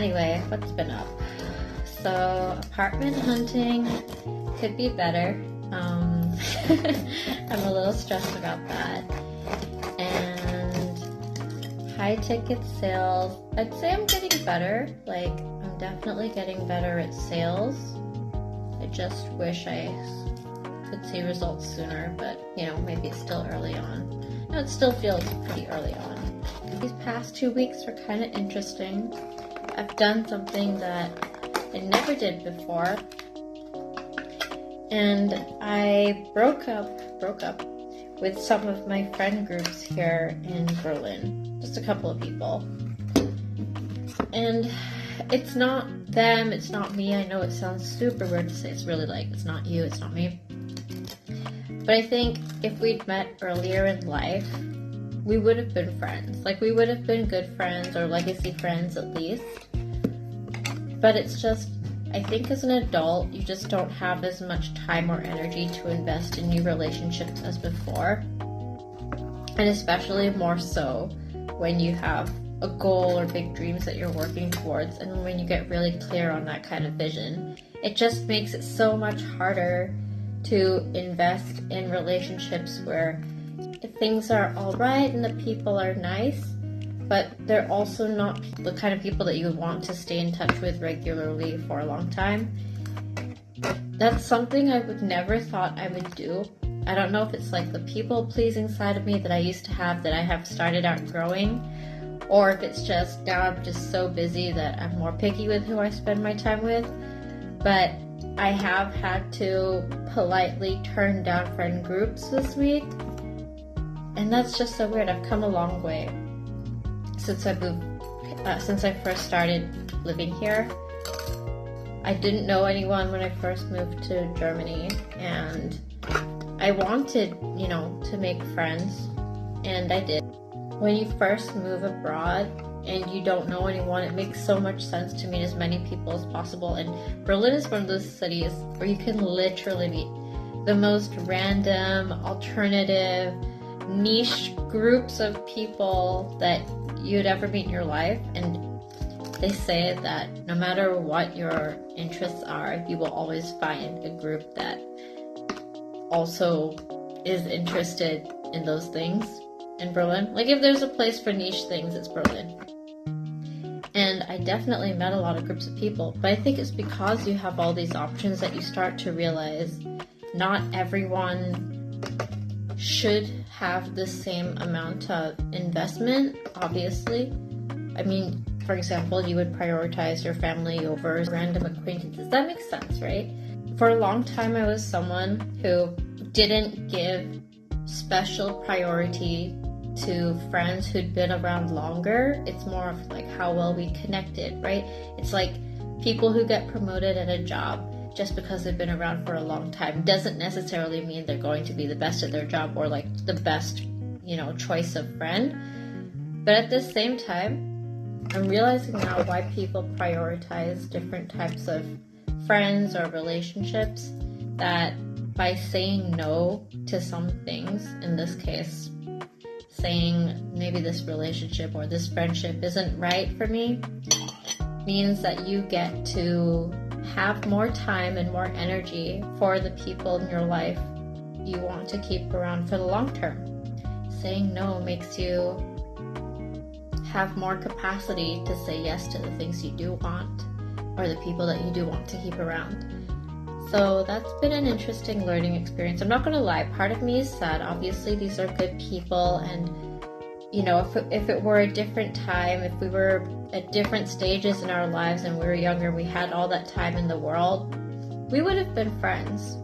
Anyway, what's been up? So, apartment hunting could be better. I'm a little stressed about that. And high ticket sales, I'd say I'm getting better. Like, I'm definitely getting better at sales. I just wish I could see results sooner, but maybe it's still early on. It still feels pretty early on. These past 2 weeks were kind of interesting. I've done something that I never did before, and I broke up with some of my friend groups here in Berlin, just a couple of people. And it's not them, it's not me. I know it sounds super weird to say. It's really like, it's not you, it's not me. But I think if we'd met earlier in life, we would have been friends. Like, we would have been good friends, or legacy friends at least. But it's just, I think as an adult, you just don't have as much time or energy to invest in new relationships as before. And especially more so when you have a goal or big dreams that you're working towards, and when you get really clear on that kind of vision. It just makes it so much harder to invest in relationships where things are alright and the people are nice, but they're also not the kind of people that you would want to stay in touch with regularly for a long time. That's something I would never thought I would do. I don't know if it's like the people-pleasing side of me that I used to have that I have started outgrowing, or if it's just now I'm just so busy that I'm more picky with who I spend my time with. But I have had to politely turn down friend groups this week, and that's just so weird. I've come a long way since I first started living here. I didn't know anyone when I first moved to Germany, and I wanted, to make friends, and I did. When you first move abroad and you don't know anyone, it makes so much sense to meet as many people as possible. And Berlin is one of those cities where you can literally meet the most random, alternative, niche groups of people that you'd ever meet in your life. And they say that no matter what your interests are, you will always find a group that also is interested in those things in Berlin. Like, if there's a place for niche things, it's Berlin. And I definitely met a lot of groups of people, but I think it's because you have all these options that you start to realize not everyone should have the same amount of investment, obviously. I mean, for example, you would prioritize your family over random acquaintances. That makes sense, right? For a long time, I was someone who didn't give special priority to friends who'd been around longer. It's more of like how well we connected, right? It's like people who get promoted at a job just because they've been around for a long time doesn't necessarily mean they're going to be the best at their job or like the best, choice of friend. But at the same time, I'm realizing now why people prioritize different types of friends or relationships, that by saying no to some things, in this case, saying maybe this relationship or this friendship isn't right for me, means that you get to have more time and more energy for the people in your life you want to keep around for the long term. Saying no makes you have more capacity to say yes to the things you do want, or the people that you do want to keep around. So that's been an interesting learning experience. I'm not going to lie, part of me is sad. Obviously, these are good people, and if it were a different time, if we were at different stages in our lives and we were younger, we had all that time in the world, we would have been friends.